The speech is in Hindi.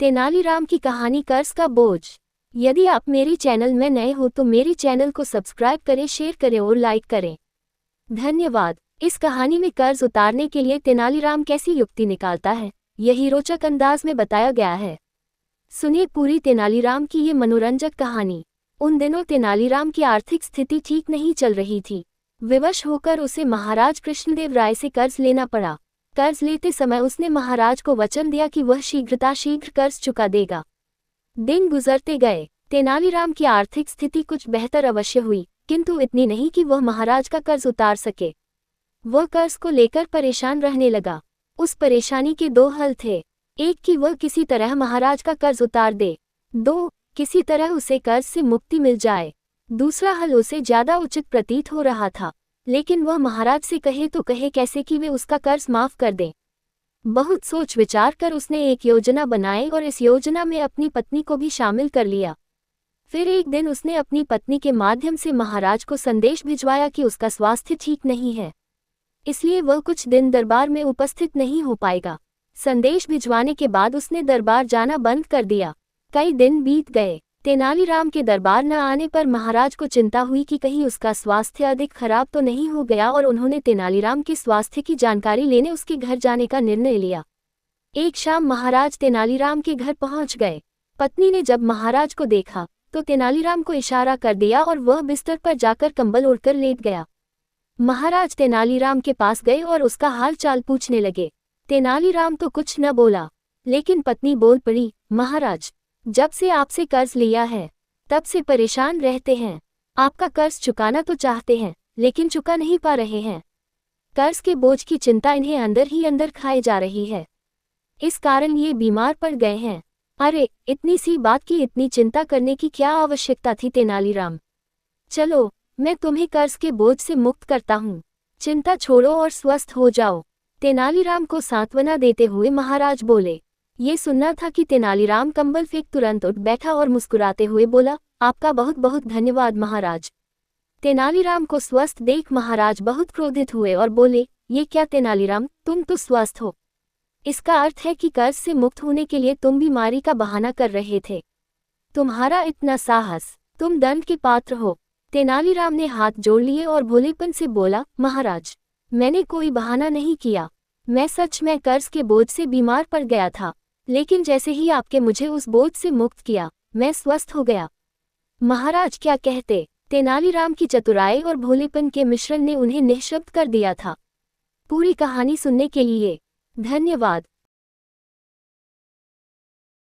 तेनालीराम की कहानी कर्ज का बोझ। यदि आप मेरे चैनल में नए हो तो मेरे चैनल को सब्सक्राइब करें, शेयर करें और लाइक करें। धन्यवाद। इस कहानी में कर्ज उतारने के लिए तेनालीराम कैसी युक्ति निकालता है, यही रोचक अंदाज में बताया गया है। सुनिए पूरी तेनालीराम की ये मनोरंजक कहानी। उन दिनों तेनालीराम की आर्थिक स्थिति ठीक नहीं चल रही थी। विवश होकर उसे महाराज कृष्णदेव राय से कर्ज लेना पड़ा। कर्ज लेते समय उसने महाराज को वचन दिया कि वह शीघ्र कर्ज चुका देगा। दिन गुजरते गए। तेनालीराम की आर्थिक स्थिति कुछ बेहतर अवश्य हुई, किंतु इतनी नहीं कि वह महाराज का कर्ज उतार सके। वह कर्ज को लेकर परेशान रहने लगा। उस परेशानी के दो हल थे। एक कि वह किसी तरह महाराज का कर्ज उतार दे, दो किसी तरह उसे कर्ज से मुक्ति मिल जाए। दूसरा हल उसे ज्यादा उचित प्रतीत हो रहा था, लेकिन वह महाराज से कहे तो कहे कैसे कि वे उसका कर्ज माफ कर दें। बहुत सोच विचार कर उसने एक योजना बनाई और इस योजना में अपनी पत्नी को भी शामिल कर लिया। फिर एक दिन उसने अपनी पत्नी के माध्यम से महाराज को संदेश भिजवाया कि उसका स्वास्थ्य ठीक नहीं है, इसलिए वह कुछ दिन दरबार में उपस्थित नहीं हो पाएगा। संदेश भिजवाने के बाद उसने दरबार जाना बंद कर दिया। कई दिन बीत गए। तेनालीराम के दरबार न आने पर महाराज को चिंता हुई कि कहीं उसका स्वास्थ्य अधिक खराब तो नहीं हो गया, और उन्होंने तेनालीराम के स्वास्थ्य की जानकारी लेने उसके घर जाने का निर्णय लिया। एक शाम महाराज तेनालीराम के घर पहुंच गए। पत्नी ने जब महाराज को देखा तो तेनालीराम को इशारा कर दिया और वह बिस्तर पर जाकर कंबल ओढ़कर लेट गया। महाराज तेनालीराम के पास गए और उसका हाल चाल पूछने लगे। तेनालीराम तो कुछ न बोला, लेकिन पत्नी बोल पड़ी, महाराज, जब से आपसे कर्ज लिया है तब से परेशान रहते हैं। आपका कर्ज चुकाना तो चाहते हैं, लेकिन चुका नहीं पा रहे हैं। कर्ज के बोझ की चिंता इन्हें अंदर ही अंदर खाए जा रही है। इस कारण ये बीमार पड़ गए हैं। अरे, इतनी सी बात की इतनी चिंता करने की क्या आवश्यकता थी तेनालीराम? चलो, मैं तुम्हें कर्ज के बोझ से मुक्त करता हूँ। चिंता छोड़ो और स्वस्थ हो जाओ। तेनालीराम को सांत्वना देते हुए महाराज बोले। ये सुनना था कि तेनालीराम कंबल फेंक तुरंत उठ बैठा और मुस्कुराते हुए बोला, आपका बहुत बहुत धन्यवाद महाराज। तेनालीराम को स्वस्थ देख महाराज बहुत क्रोधित हुए और बोले, ये क्या तेनालीराम, तुम तो स्वस्थ हो। इसका अर्थ है कि कर्ज से मुक्त होने के लिए तुम बीमारी का बहाना कर रहे थे। तुम्हारा इतना साहस, तुम दंड के पात्र हो। तेनालीराम ने हाथ जोड़ लिए और भोलेपन से बोला, महाराज, मैंने कोई बहाना नहीं किया। मैं सच में कर्ज के बोझ से बीमार पड़ गया था, लेकिन जैसे ही आपके मुझे उस बोझ से मुक्त किया, मैं स्वस्थ हो गया। महाराज क्या कहते? तेनालीराम की चतुराई और भोलेपन के मिश्रण ने उन्हें निःशब्द कर दिया था। पूरी कहानी सुनने के लिए धन्यवाद।